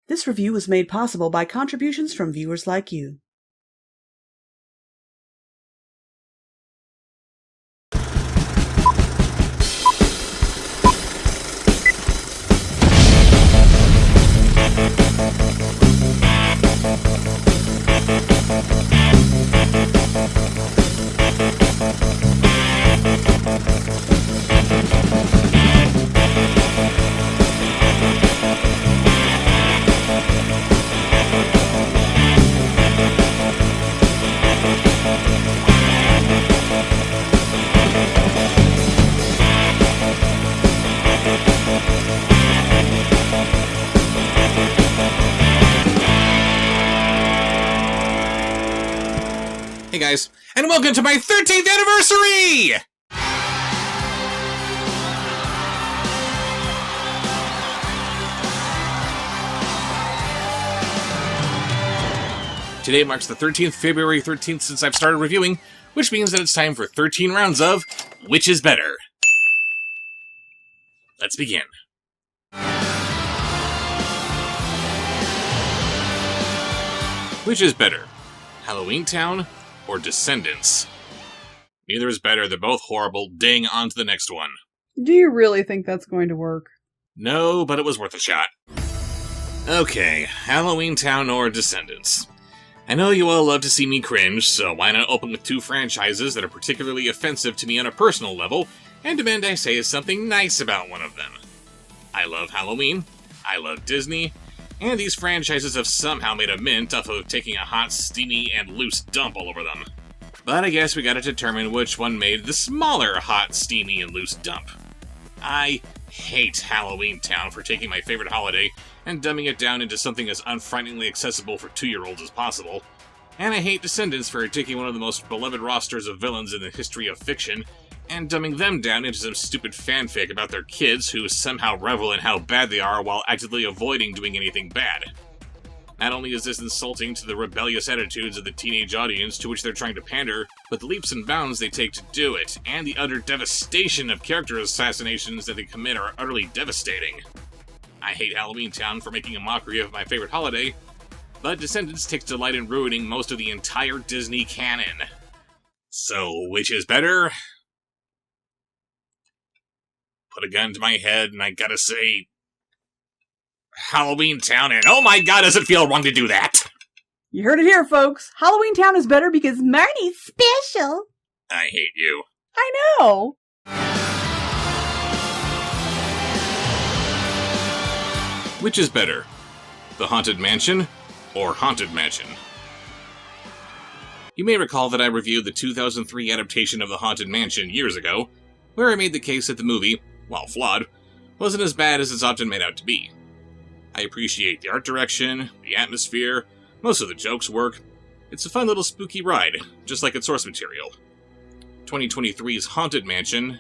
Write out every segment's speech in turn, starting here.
This review was made possible by contributions from viewers like you. Hey guys, and welcome to my 13th anniversary! Today marks the 13th, February 13th since I've started reviewing, which means that it's time for 13 rounds of Which is Better? Let's begin. Which is better, Halloweentown or Descendants? Neither is better, they're both horrible. Ding, on to the next one. Do you really think that's going to work? No, but it was worth a shot. Okay, Halloweentown or Descendants. I know you all love to see me cringe, so why not open with two franchises that are particularly offensive to me on a personal level, and demand I say something nice about one of them. I love Halloween, I love Disney, and these franchises have somehow made a mint off of taking a hot, steamy, and loose dump all over them. But I guess we gotta determine which one made the smaller hot, steamy, and loose dump. I hate Halloweentown for taking my favorite holiday and dumbing it down into something as unfrighteningly accessible for 2-year-olds as possible. And I hate Descendants for taking one of the most beloved rosters of villains in the history of fiction and dumbing them down into some stupid fanfic about their kids who somehow revel in how bad they are while actively avoiding doing anything bad. Not only is this insulting to the rebellious attitudes of the teenage audience to which they're trying to pander, but the leaps and bounds they take to do it, and the utter devastation of character assassinations that they commit are utterly devastating. I hate Halloweentown for making a mockery of my favorite holiday, but Descendants takes delight in ruining most of the entire Disney canon. So, which is better? Put a gun to my head, and I gotta say, Halloweentown, and oh my god, does it feel wrong to do that! You heard it here, folks. Halloweentown is better because Marnie's special. I hate you. I know. Which is better, The Haunted Mansion or Haunted Mansion? You may recall that I reviewed the 2003 adaptation of The Haunted Mansion years ago, where I made the case that the movie, while flawed, wasn't as bad as it's often made out to be. I appreciate the art direction, the atmosphere, most of the jokes work. It's a fun little spooky ride, just like its source material. 2023's Haunted Mansion,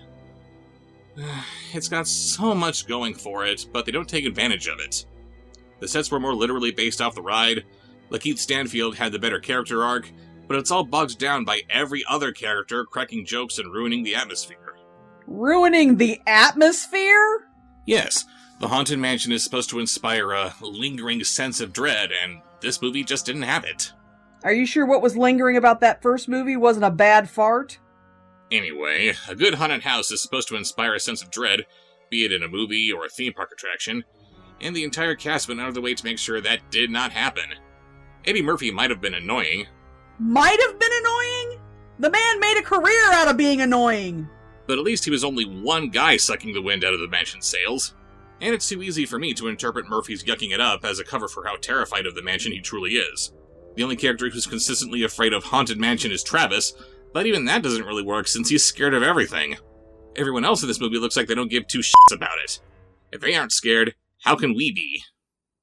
it's got so much going for it, but they don't take advantage of it. The sets were more literally based off the ride, Lakeith Stanfield had the better character arc, but it's all bogged down by every other character cracking jokes and ruining the atmosphere. Ruining the atmosphere? Yes, the Haunted Mansion is supposed to inspire a lingering sense of dread, and this movie just didn't have it. Are you sure what was lingering about that first movie wasn't a bad fart? Anyway, a good haunted house is supposed to inspire a sense of dread, be it in a movie or a theme park attraction, and the entire cast went out of the way to make sure that did not happen. Eddie Murphy might have been annoying. Might have been annoying? The man made a career out of being annoying. But at least he was only one guy sucking the wind out of the mansion's sails. And it's too easy for me to interpret Murphy's yucking it up as a cover for how terrified of the mansion he truly is. The only character who's consistently afraid of Haunted Mansion is Travis, but even that doesn't really work since he's scared of everything. Everyone else in this movie looks like they don't give two shits about it. If they aren't scared, how can we be?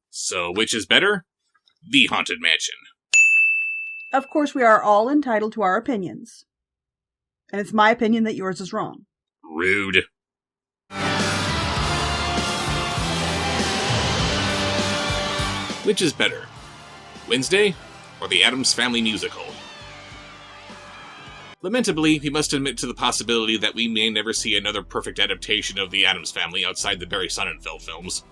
So, which is better? The Haunted Mansion. Of course, we are all entitled to our opinions. And it's my opinion that yours is wrong. Rude. Which is better, Wednesday or the Addams Family musical? Lamentably, we must admit to the possibility that we may never see another perfect adaptation of the Addams Family outside the Barry Sonnenfeld films.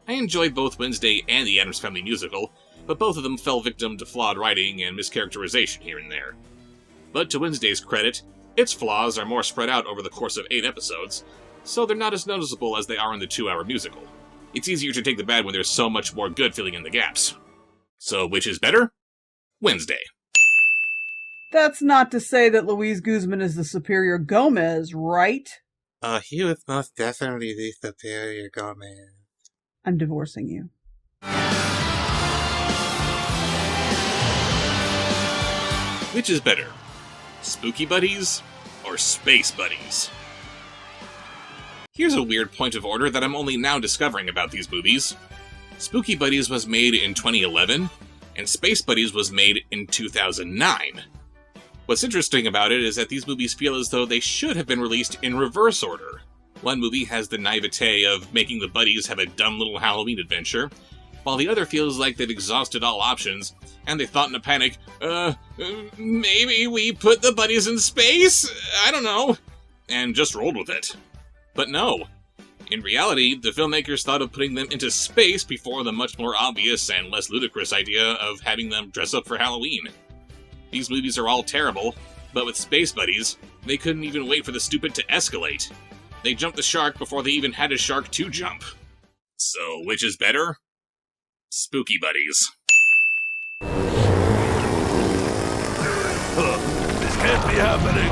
I enjoyed both Wednesday and the Addams Family musical, but both of them fell victim to flawed writing and mischaracterization here and there. But to Wednesday's credit, its flaws are more spread out over the course of 8 episodes, so they're not as noticeable as they are in the 2-hour musical. It's easier to take the bad when there's so much more good filling in the gaps. So which is better? Wednesday. That's not to say that Luis Guzman is the superior Gomez, right? He was most definitely the superior Gomez. I'm divorcing you. Which is better? Spooky Buddies or Space Buddies? Here's a weird point of order that I'm only now discovering about these movies. Spooky Buddies was made in 2011, and Space Buddies was made in 2009. What's interesting about it is that these movies feel as though they should have been released in reverse order. One movie has the naivete of making the buddies have a dumb little Halloween adventure, while the other feels like they've exhausted all options, and they thought in a panic, maybe we put the buddies in space? I don't know. And just rolled with it. But no. In reality, the filmmakers thought of putting them into space before the much more obvious and less ludicrous idea of having them dress up for Halloween. These movies are all terrible, but with Space Buddies, they couldn't even wait for the stupid to escalate. They jumped the shark before they even had a shark to jump. So, which is better? Spooky Buddies. This can't be happening.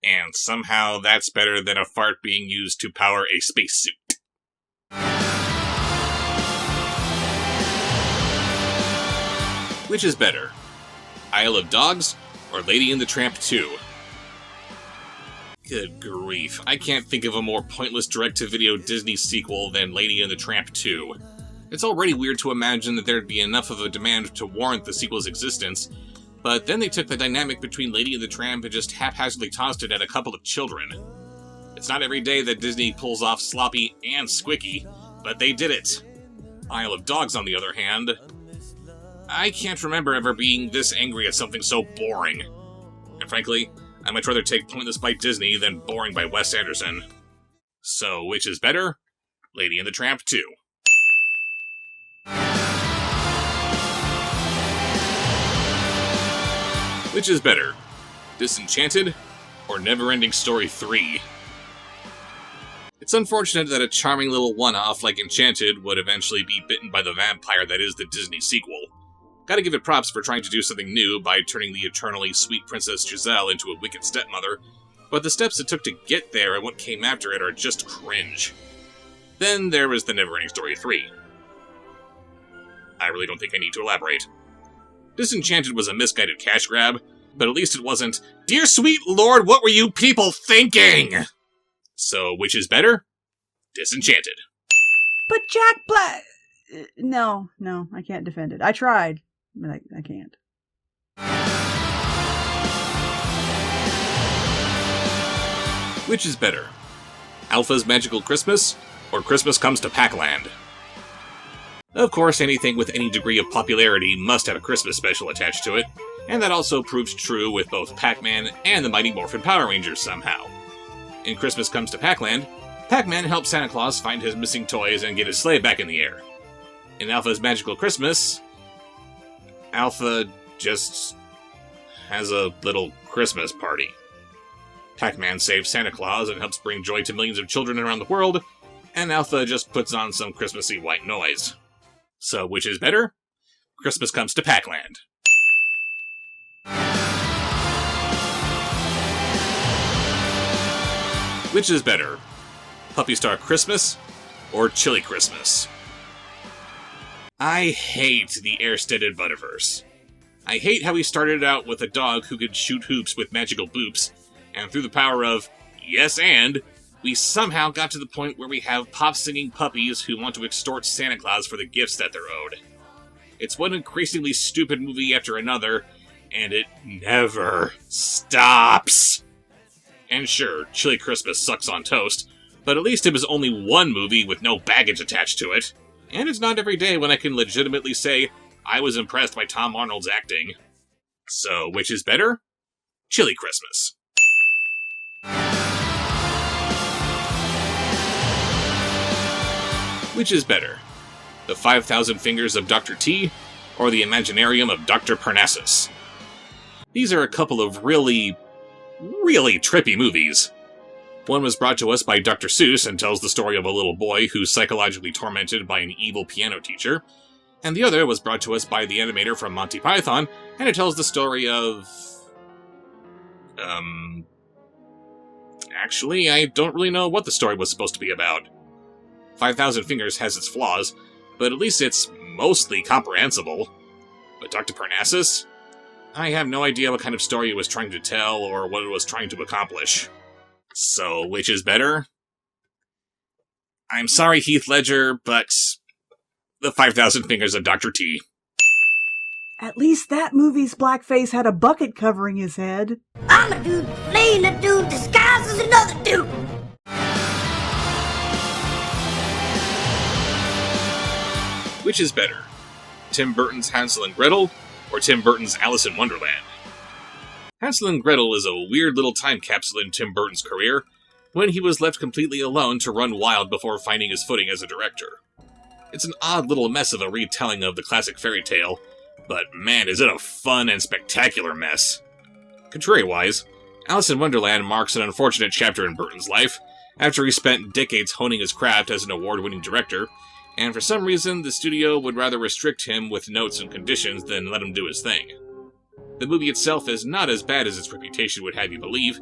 And somehow that's better than a fart being used to power a spacesuit. Which is better? Isle of Dogs or Lady and the Tramp 2? Good grief, I can't think of a more pointless direct-to-video Disney sequel than Lady and the Tramp 2. It's already weird to imagine that there'd be enough of a demand to warrant the sequel's existence, but then they took the dynamic between Lady and the Tramp and just haphazardly tossed it at a couple of children. It's not every day that Disney pulls off sloppy and squicky, but they did it. Isle of Dogs, on the other hand, I can't remember ever being this angry at something so boring. And frankly, I much rather take pointless by Disney than boring by Wes Anderson. So, which is better? Lady and the Tramp 2. Which is better? Disenchanted or Neverending Story 3? It's unfortunate that a charming little one-off like Enchanted would eventually be bitten by the vampire that is the Disney sequel. Gotta give it props for trying to do something new by turning the eternally sweet Princess Giselle into a wicked stepmother, but the steps it took to get there and what came after it are just cringe. Then there was the Neverending Story 3. I really don't think I need to elaborate. Disenchanted was a misguided cash grab, but at least it wasn't, "Dear sweet lord, what were you people thinking?" So, which is better? Disenchanted. But Jack Black... No, I can't defend it. I tried, but I can't. Which is better? Alpha's Magical Christmas or Christmas Comes to Pac-Land? Of course, anything with any degree of popularity must have a Christmas special attached to it, and that also proves true with both Pac-Man and the Mighty Morphin Power Rangers somehow. In Christmas Comes to Pac-Land, Pac-Man helps Santa Claus find his missing toys and get his sleigh back in the air. In Alpha's Magical Christmas, Alpha just has a little Christmas party. Pac-Man saves Santa Claus and helps bring joy to millions of children around the world, and Alpha just puts on some Christmassy white noise. So, which is better? Christmas Comes to Pac-Land. Which is better? Puppy Star Christmas or Chili Christmas? I hate the air-steaded Butterverse. I hate how he started out with a dog who could shoot hoops with magical boops, and through the power of yes and, we somehow got to the point where we have pop-singing puppies who want to extort Santa Claus for the gifts that they're owed. It's one increasingly stupid movie after another, and it never stops. And sure, Chili Christmas sucks on toast, but at least it was only one movie with no baggage attached to it. And it's not every day when I can legitimately say, I was impressed by Tom Arnold's acting. So, which is better? Chili Christmas. Which is better? The 5,000 Fingers of Dr. T, or the Imaginarium of Dr. Parnassus? These are a couple of really trippy movies. One was brought to us by Dr. Seuss and tells the story of a little boy who's psychologically tormented by an evil piano teacher, and the other was brought to us by the animator from Monty Python, and it tells the story of... Actually, I don't really know what the story was supposed to be about. 5,000 Fingers has its flaws, but at least it's mostly comprehensible. But Dr. Parnassus? I have no idea what kind of story it was trying to tell or what it was trying to accomplish. So, which is better? I'm sorry, Heath Ledger, but the 5,000 Fingers of Dr. T. At least that movie's blackface had a bucket covering his head. I'm a dude playing a dude disguised as another dude. Which is better? Tim Burton's Hansel and Gretel, or Tim Burton's Alice in Wonderland? Hansel and Gretel is a weird little time capsule in Tim Burton's career, when he was left completely alone to run wild before finding his footing as a director. It's an odd little mess of a retelling of the classic fairy tale, but man, is it a fun and spectacular mess. Contrary-wise, Alice in Wonderland marks an unfortunate chapter in Burton's life, after he spent decades honing his craft as an award-winning director, and for some reason the studio would rather restrict him with notes and conditions than let him do his thing. The movie itself is not as bad as its reputation would have you believe,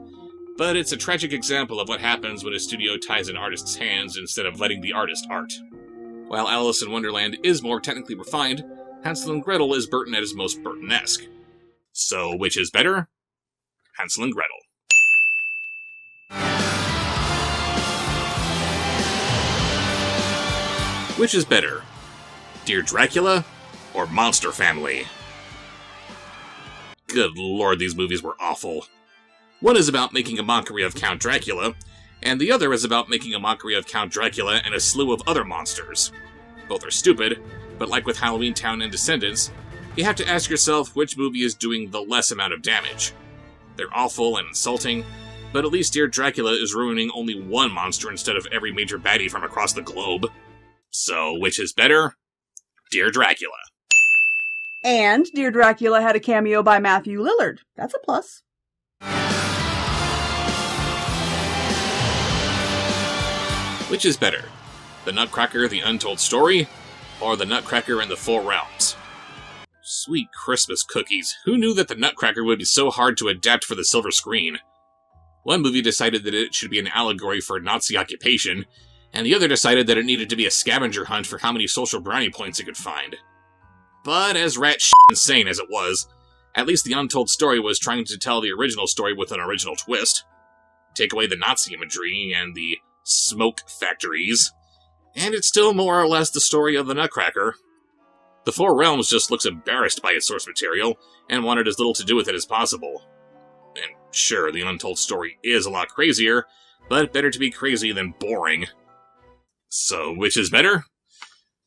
but it's a tragic example of what happens when a studio ties an artist's hands instead of letting the artist art. While Alice in Wonderland is more technically refined, Hansel and Gretel is Burton at his most Burton-esque. So, which is better? Hansel and Gretel. Which is better? Dear Dracula, or Monster Family? Good lord, these movies were awful. One is about making a mockery of Count Dracula, and the other is about making a mockery of Count Dracula and a slew of other monsters. Both are stupid, but like with Halloweentown and Descendants, you have to ask yourself which movie is doing the less amount of damage. They're awful and insulting, but at least Dear Dracula is ruining only one monster instead of every major baddie from across the globe. So, which is better? Dear Dracula. And Dear Dracula had a cameo by Matthew Lillard. That's a plus. Which is better? The Nutcracker, The Untold Story, or The Nutcracker and the Four Realms? Sweet Christmas cookies, who knew that The Nutcracker would be so hard to adapt for the silver screen? One movie decided that it should be an allegory for Nazi occupation, and the other decided that it needed to be a scavenger hunt for how many social brownie points it could find. But as insane as it was, at least The Untold Story was trying to tell the original story with an original twist. Take away the Nazi imagery and the smoke factories, and it's still more or less the story of the Nutcracker. The Four Realms just looks embarrassed by its source material, and wanted as little to do with it as possible. And sure, The Untold Story is a lot crazier, but better to be crazy than boring. So, which is better?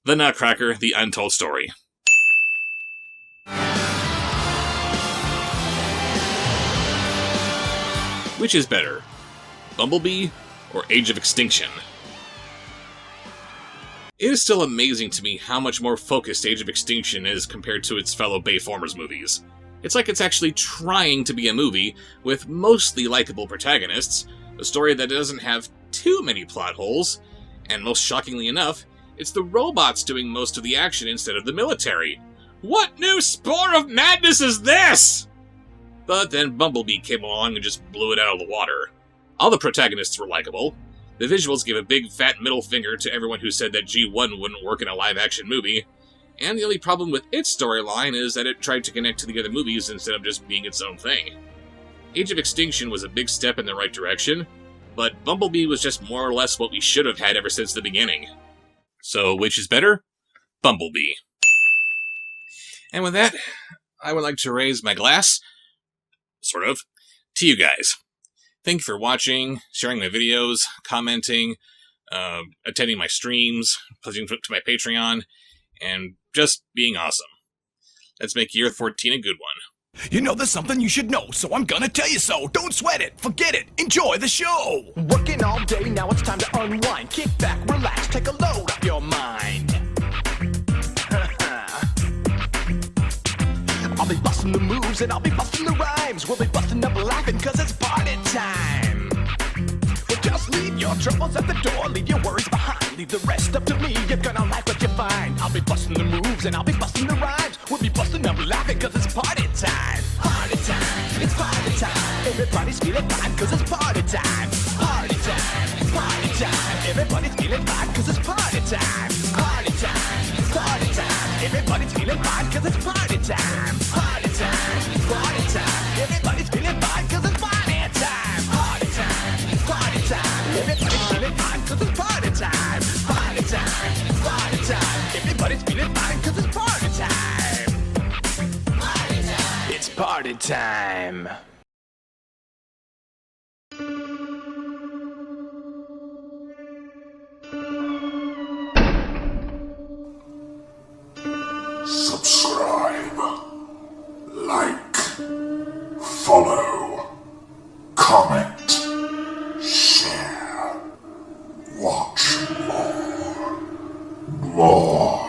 The Nutcracker, The Untold Story. Which is better? Bumblebee or Age of Extinction? It is still amazing to me how much more focused Age of Extinction is compared to its fellow Bayformers movies. It's like it's actually trying to be a movie with mostly likable protagonists, a story that doesn't have too many plot holes, and most shockingly enough, it's the robots doing most of the action instead of the military. What new spore of madness is this? But then Bumblebee came along and just blew it out of the water. All the protagonists were likable. The visuals gave a big fat middle finger to everyone who said that G1 wouldn't work in a live-action movie, and the only problem with its storyline is that it tried to connect to the other movies instead of just being its own thing. Age of Extinction was a big step in the right direction, but Bumblebee was just more or less what we should have had ever since the beginning. So, which is better? Bumblebee. And with that, I would like to raise my glass, sort of, to you guys. Thank you for watching, sharing my videos, commenting, attending my streams, pledging to my Patreon, and just being awesome. Let's make year 14 a good one. You know there's something you should know, so I'm gonna tell you so. Don't sweat it, forget it, enjoy the show. Working all day, now it's time to unwind. Kick back, relax, take a load off your mind. I'll be busting the moves and I'll be busting the rhymes. We'll be busting up laughing cause it's party time. Well, just leave your troubles at the door, leave your worries behind. Leave the rest up to me, you're gonna like what you find. I'll be busting the moves and I'll be busting the rhymes. We'll be busting up laughing cause it's party time. Party time, it's party time. Everybody's feeling fine cause it's party time. Party time, party time. Everybody's feeling fine cause it's party time. Party time, party time. Everybody's feeling fine cause it's party time. Party time, party time. Everybody's feeling fine cause it's party time. Party time, party time. Everybody's feeling fine cause it's party time. Party time, party time. Everybody's feeling fine cause it's party time. Party time. It's party time. Subscribe, like, follow, comment, share, watch more.